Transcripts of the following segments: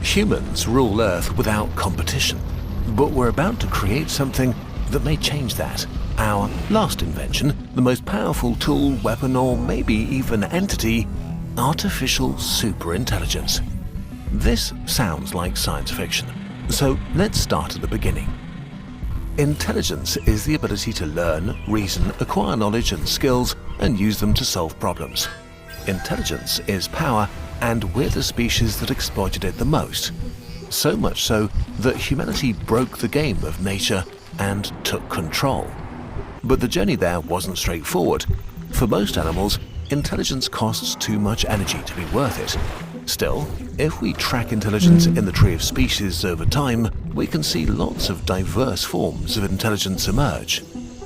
Humans rule Earth without competition, but we're about to create something that may change that. Our last invention, the most powerful tool, weapon, or maybe even entity, artificial superintelligence. This sounds like science fiction, so let's start at the beginning. Intelligence is the ability to learn, reason, acquire knowledge and skills, and use them to solve problems. Intelligence is power, and we're the species that exploited it the most. So much so that humanity broke the game of nature and took control. But the journey there wasn't straightforward. For most animals, intelligence costs too much energy to be worth it. Still, if we track intelligence in the tree of species over time, we can see lots of diverse forms of intelligence emerge.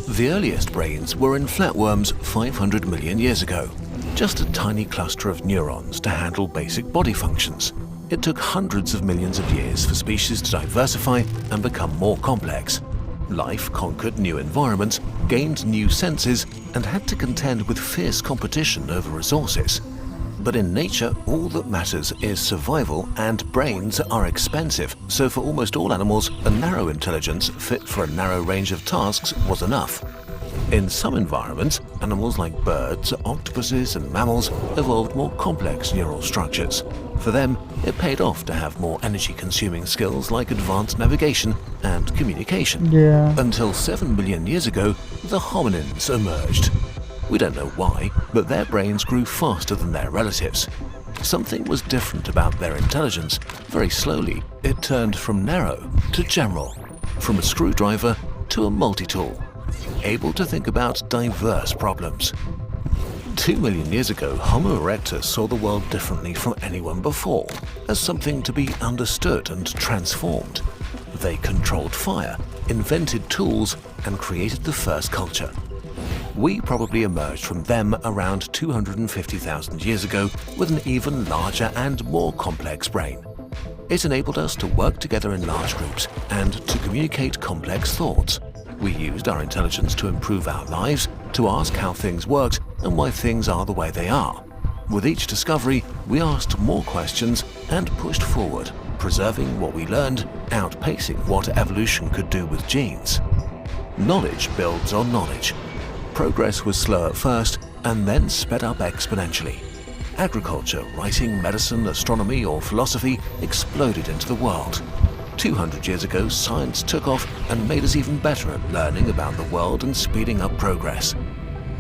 The earliest brains were in flatworms 500 million years ago, just a tiny cluster of neurons to handle basic body functions. It took hundreds of millions of years for species to diversify and become more complex. Life conquered new environments, gained new senses, and had to contend with fierce competition over resources. But in nature, all that matters is survival, and brains are expensive, so for almost all animals, a narrow intelligence fit for a narrow range of tasks was enough. In some environments, animals like birds, octopuses, and mammals evolved more complex neural structures. For them, it paid off to have more energy-consuming skills like advanced navigation and communication. Until 7 million years ago, the hominins emerged. We don't know why, but their brains grew faster than their relatives. Something was different about their intelligence. Very slowly, it turned from narrow to general, from a screwdriver to a multi-tool, able to think about diverse problems. 2 million years ago, Homo erectus saw the world differently from anyone before, as something to be understood and transformed. They controlled fire, invented tools, and created the first culture. We probably emerged from them around 250,000 years ago with an even larger and more complex brain. It enabled us to work together in large groups and to communicate complex thoughts. We used our intelligence to improve our lives, to ask how things worked and why things are the way they are. With each discovery, we asked more questions and pushed forward, preserving what we learned, outpacing what evolution could do with genes. Knowledge builds on knowledge. Progress was slow at first and then sped up exponentially. Agriculture, writing, medicine, astronomy, or philosophy exploded into the world. 200 years ago, science took off and made us even better at learning about the world and speeding up progress.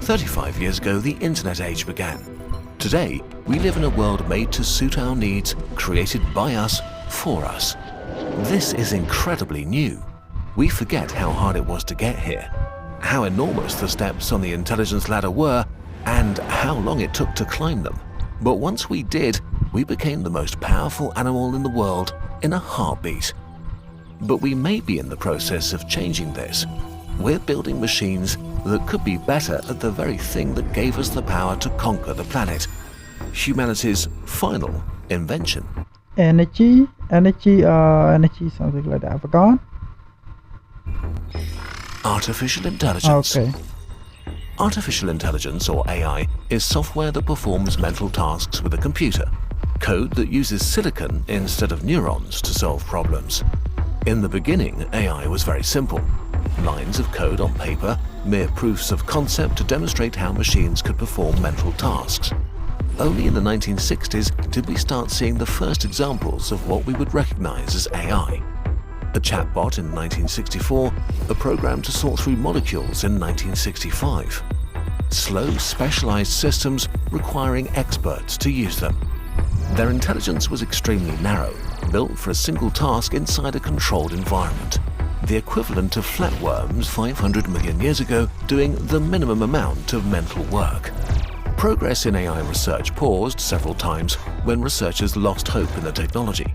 35 years ago, the internet age began. Today, we live in a world made to suit our needs, created by us, for us. This is incredibly new. We forget how hard it was to get here, how enormous the steps on the intelligence ladder were, and how long it took to climb them. But once we did, we became the most powerful animal in the world in a heartbeat. But we may be in the process of changing this. We're building machines that could be better at the very thing that gave us the power to conquer the planet. Humanity's final invention. Energy, something like that. I forgot. Artificial intelligence. Okay. Artificial intelligence, or AI, is software that performs mental tasks with a computer. Code that uses silicon instead of neurons to solve problems. In the beginning, AI was very simple. Lines of code on paper, mere proofs of concept to demonstrate how machines could perform mental tasks. Only in the 1960s did we start seeing the first examples of what we would recognize as AI. A chatbot in 1964, a program to sort through molecules in 1965. Slow, specialized systems requiring experts to use them. Their intelligence was extremely narrow, built for a single task inside a controlled environment. The equivalent of flatworms 500 million years ago doing the minimum amount of mental work. Progress in AI research paused several times when researchers lost hope in the technology.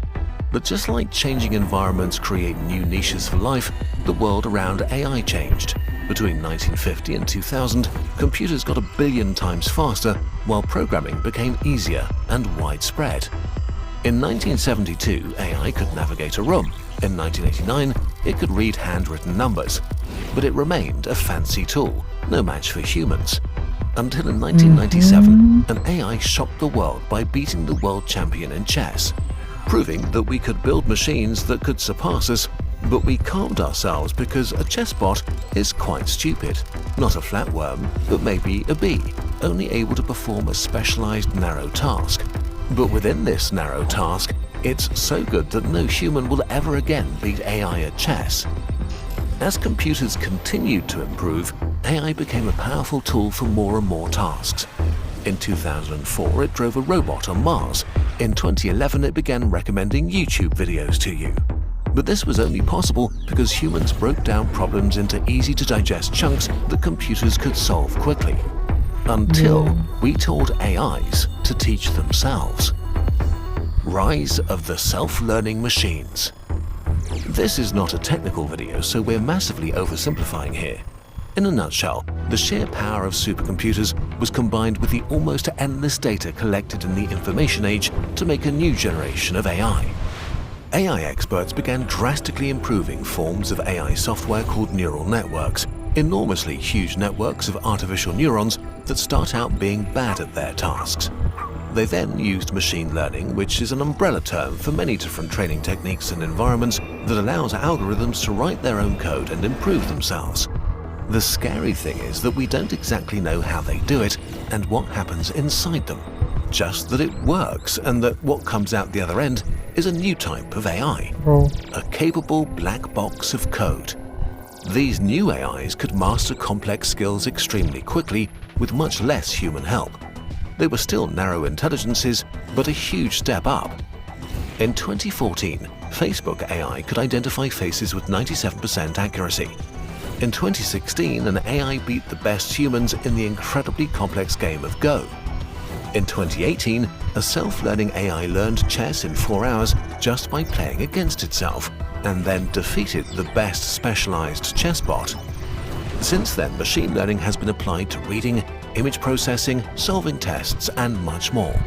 But just like changing environments create new niches for life, the world around AI changed. Between 1950 and 2000, computers got 1 billion times faster, while programming became easier and widespread. In 1972, AI could navigate a room. In 1989, it could read handwritten numbers. But it remained a fancy tool, no match for humans. Until in 1997, an AI shocked the world by beating the world champion in chess. proving that we could build machines that could surpass us, but we calmed ourselves because a chessbot is quite stupid. Not a flatworm, but maybe a bee, only able to perform a specialized narrow task. But within this narrow task, it's so good that no human will ever again beat AI at chess. As computers continued to improve, AI became a powerful tool for more and more tasks. In 2004, it drove a robot on Mars. In 2011, it began recommending YouTube videos to you. But this was only possible because humans broke down problems into easy-to-digest chunks that computers could solve quickly. Until we taught AIs to teach themselves. Rise of the self-learning machines. This is not a technical video, so we're massively oversimplifying here. In a nutshell, the sheer power of supercomputers was combined with the almost endless data collected in the information age to make a new generation of AI. AI experts began drastically improving forms of AI software called neural networks, enormously huge networks of artificial neurons that start out being bad at their tasks. They then used machine learning, which is an umbrella term for many different training techniques and environments that allows algorithms to write their own code and improve themselves. The scary thing is that we don't exactly know how they do it and what happens inside them. Just that it works, and that what comes out the other end is a new type of AI, a capable black box of code. These new AIs could master complex skills extremely quickly with much less human help. They were still narrow intelligences, but a huge step up. In 2014, Facebook AI could identify faces with 97% accuracy. In 2016, an AI beat the best humans in the incredibly complex game of Go. In 2018, a self-learning AI learned chess in 4 hours just by playing against itself, and then defeated the best specialized chessbot. Since then, machine learning has been applied to reading, image processing, solving tests, and much more.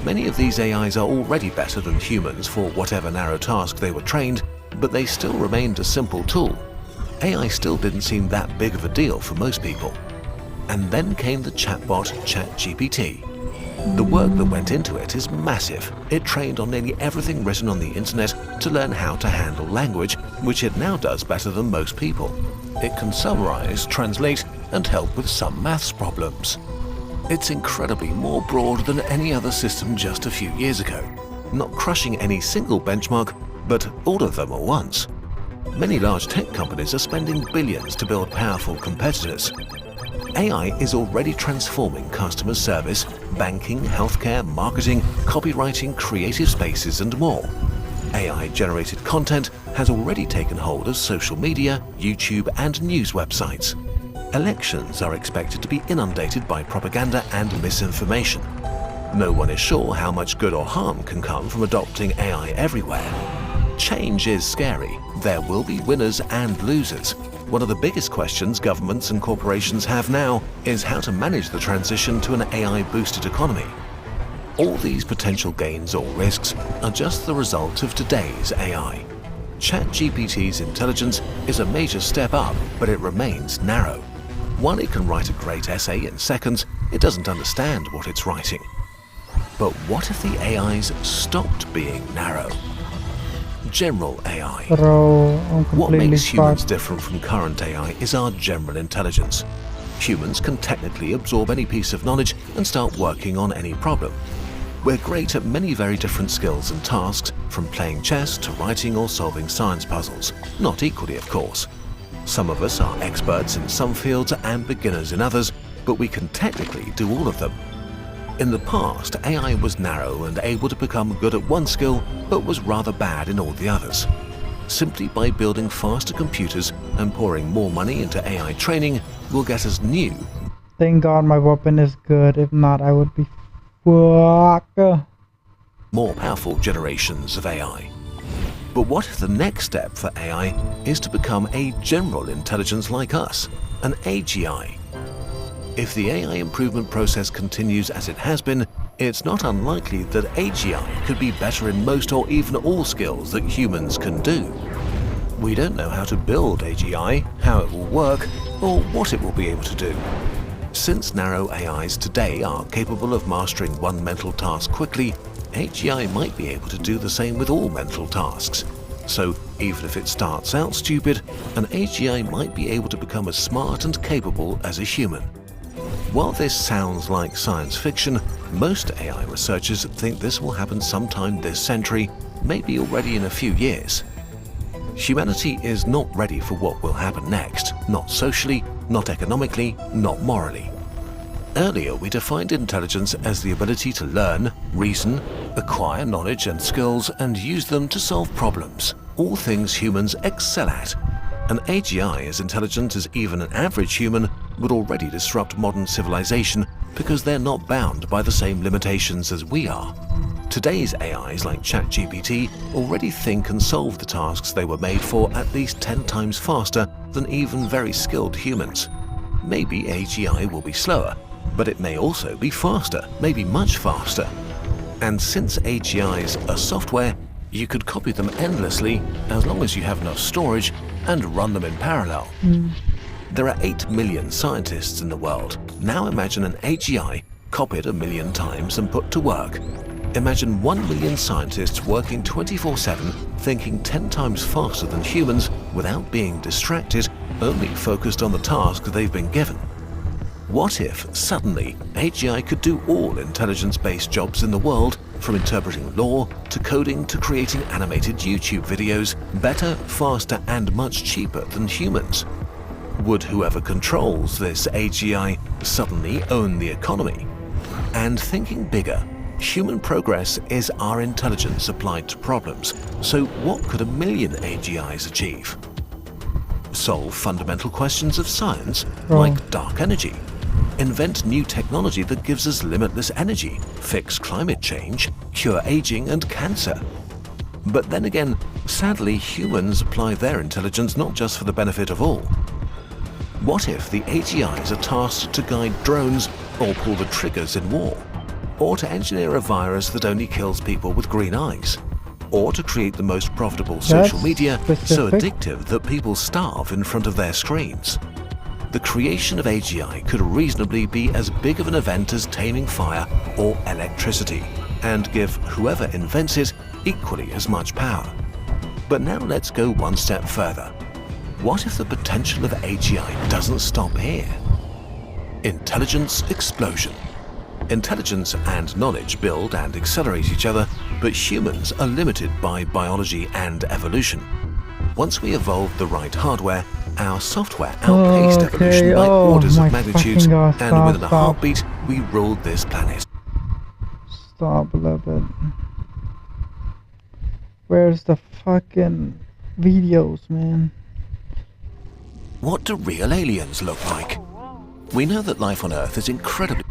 Many of these AIs are already better than humans for whatever narrow task they were trained, but they still remained a simple tool. AI still didn't seem that big of a deal for most people. And then came the chatbot ChatGPT. The work that went into it is massive. It trained on nearly everything written on the internet to learn how to handle language, which it now does better than most people. It can summarize, translate, and help with some maths problems. It's incredibly more broad than any other system just a few years ago, not crushing any single benchmark, but all of them at once. Many large tech companies are spending billions to build powerful competitors. AI is already transforming customer service, banking, healthcare, marketing, copywriting, creative spaces, and more. AI-generated content has already taken hold of social media, YouTube, and news websites. Elections are expected to be inundated by propaganda and misinformation. No one is sure how much good or harm can come from adopting AI everywhere. Change is scary. There will be winners and losers. One of the biggest questions governments and corporations have now is how to manage the transition to an AI-boosted economy. All these potential gains or risks are just the result of today's AI. ChatGPT's intelligence is a major step up, but it remains narrow. While it can write a great essay in seconds, it doesn't understand what it's writing. But what if the AIs stopped being narrow? General AI. What makes humans different from current AI is our general intelligence. Humans can technically absorb any piece of knowledge and start working on any problem. We're great at many very different skills and tasks, from playing chess to writing or solving science puzzles. Not equally, of course. Some of us are experts in some fields and beginners in others, but we can technically do all of them. In the past, AI was narrow and able to become good at one skill, but was rather bad in all the others. Simply by building faster computers and pouring more money into AI training will get us new. Thank God my weapon is good. If not, I would be fucked. More powerful generations of AI. But what if the next step for AI is to become a general intelligence like us, an AGI? If the AI improvement process continues as it has been, it's not unlikely that AGI could be better in most or even all skills that humans can do. We don't know how to build AGI, how it will work, or what it will be able to do. Since narrow AIs today are capable of mastering one mental task quickly, AGI might be able to do the same with all mental tasks. So even if it starts out stupid, an AGI might be able to become as smart and capable as a human. While this sounds like science fiction, most AI researchers think this will happen sometime this century, maybe already in a few years. Humanity is not ready for what will happen next, not socially, not economically, not morally. Earlier, we defined intelligence as the ability to learn, reason, acquire knowledge and skills, and use them to solve problems, all things humans excel at. An AGI as intelligent as even an average human would already disrupt modern civilization because they're not bound by the same limitations as we are. Today's AIs like ChatGPT already think and solve the tasks they were made for at least 10 times faster than even very skilled humans. Maybe AGI will be slower, but it may also be faster, maybe much faster. And since AGIs are software, you could copy them endlessly as long as you have enough storage and run them in parallel. There are 8 million scientists in the world. Now imagine an AGI copied 1 million times and put to work. Imagine 1 million scientists working 24/7, thinking 10 times faster than humans without being distracted, only focused on the task they've been given. What if, suddenly, AGI could do all intelligence-based jobs in the world, from interpreting law to coding to creating animated YouTube videos, better, faster, and much cheaper than humans? Would whoever controls this AGI suddenly own the economy? And thinking bigger, human progress is our intelligence applied to problems. So what could 1 million AGIs achieve? Solve fundamental questions of science, like dark energy. Invent new technology that gives us limitless energy, fix climate change, cure aging and cancer. But then again, sadly, humans apply their intelligence not just for the benefit of all. What if the AGIs are tasked to guide drones or pull the triggers in war? Or to engineer a virus that only kills people with green eyes? Or to create the most profitable social media so addictive that people starve in front of their screens? The creation of AGI could reasonably be as big of an event as taming fire or electricity, and give whoever invents it equally as much power. But now let's go one step further. What if the potential of AGI doesn't stop here? Intelligence explosion. Intelligence and knowledge build and accelerate each other, but humans are limited by biology and evolution. Once we evolve the right hardware, our software outpaced evolution by orders of magnitude, and within a heartbeat, we ruled this planet. Stop a little bit. Where's the fucking videos, man? What do real aliens look like? We know that life on Earth is incredibly...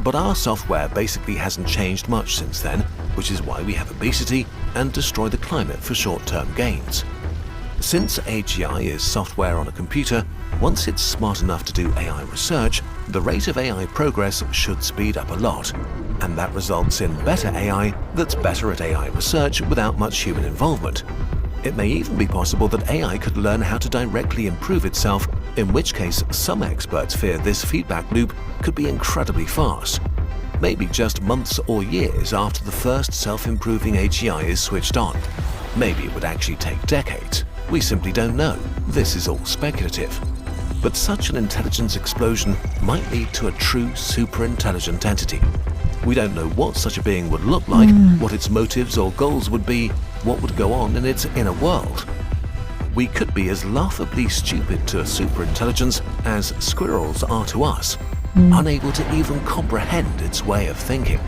But our software basically hasn't changed much since then, which is why we have obesity and destroy the climate for short-term gains. Since AGI is software on a computer, once it's smart enough to do AI research, the rate of AI progress should speed up a lot, and that results in better AI that's better at AI research without much human involvement. It may even be possible that AI could learn how to directly improve itself, in which case some experts fear this feedback loop could be incredibly fast. Maybe just months or years after the first self-improving AGI is switched on. Maybe it would actually take decades. We simply don't know. This is all speculative. But such an intelligence explosion might lead to a true super-intelligent entity. We don't know what such a being would look like, what its motives or goals would be, what would go on in its inner world. We could be as laughably stupid to a superintelligence as squirrels are to us, unable to even comprehend its way of thinking.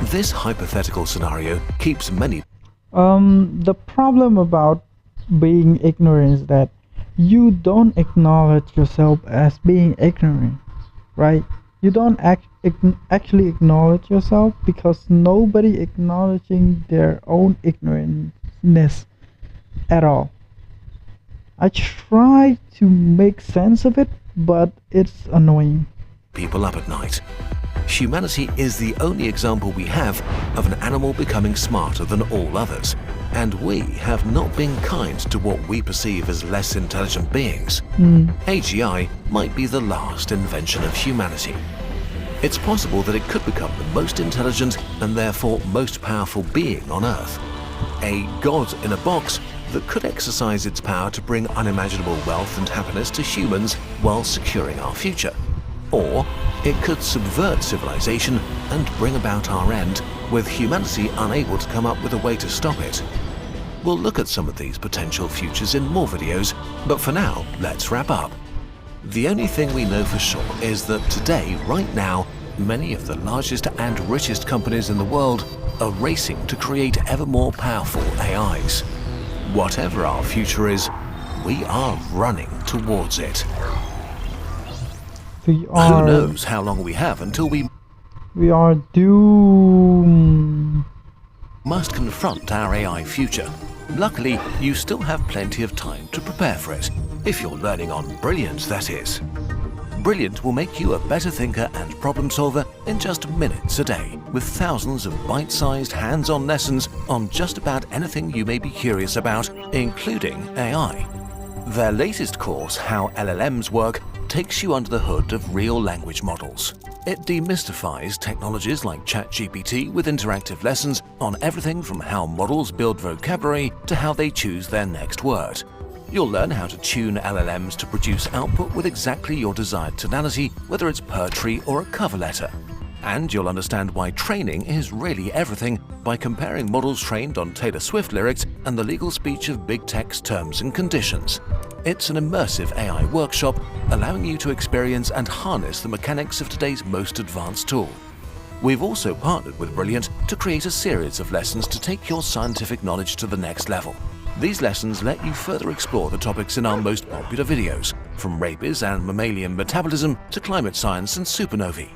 This hypothetical scenario keeps many... The problem about being ignorant is that you don't acknowledge yourself as being ignorant, right? You don't actually acknowledge yourself because nobody acknowledging their own ignorantness at all. I try to make sense of it, but it's annoying. People up at night. Humanity is the only example we have of an animal becoming smarter than all others, and we have not been kind to what we perceive as less intelligent beings. AGI might be the last invention of humanity. It's possible that it could become the most intelligent and therefore most powerful being on Earth. A god in a box that could exercise its power to bring unimaginable wealth and happiness to humans while securing our future. Or it could subvert civilization and bring about our end, with humanity unable to come up with a way to stop it. We'll look at some of these potential futures in more videos, but for now, let's wrap up. The only thing we know for sure is that today, right now, many of the largest and richest companies in the world are racing to create ever more powerful AIs. Whatever our future is, we are running towards it. Who knows how long we have until we are doomed. Must confront our AI future. Luckily, you still have plenty of time to prepare for it, if you're learning on Brilliant, that is. Brilliant will make you a better thinker and problem solver in just minutes a day, with thousands of bite-sized hands-on lessons on just about anything you may be curious about, including AI. Their latest course, How LLMs Work, takes you under the hood of real language models. It demystifies technologies like ChatGPT with interactive lessons on everything from how models build vocabulary to how they choose their next word. You'll learn how to tune LLMs to produce output with exactly your desired tonality, whether it's poetry or a cover letter. And you'll understand why training is really everything by comparing models trained on Taylor Swift lyrics and the legal speech of big tech's terms and conditions. It's an immersive AI workshop, allowing you to experience and harness the mechanics of today's most advanced tool. We've also partnered with Brilliant to create a series of lessons to take your scientific knowledge to the next level. These lessons let you further explore the topics in our most popular videos, from rabies and mammalian metabolism to climate science and supernovae.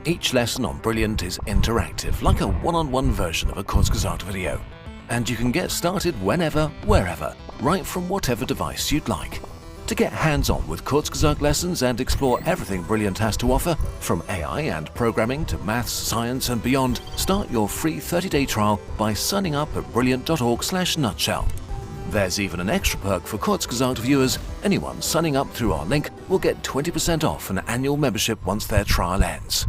Each lesson on Brilliant is interactive, like a one-on-one version of a Kurzgesagt video. And you can get started whenever, wherever, right from whatever device you'd like. To get hands-on with Kurzgesagt lessons and explore everything Brilliant has to offer, from AI and programming to maths, science and beyond, start your free 30-day trial by signing up at brilliant.org/nutshell. There's even an extra perk for Kurzgesagt viewers. Anyone signing up through our link will get 20% off an annual membership once their trial ends.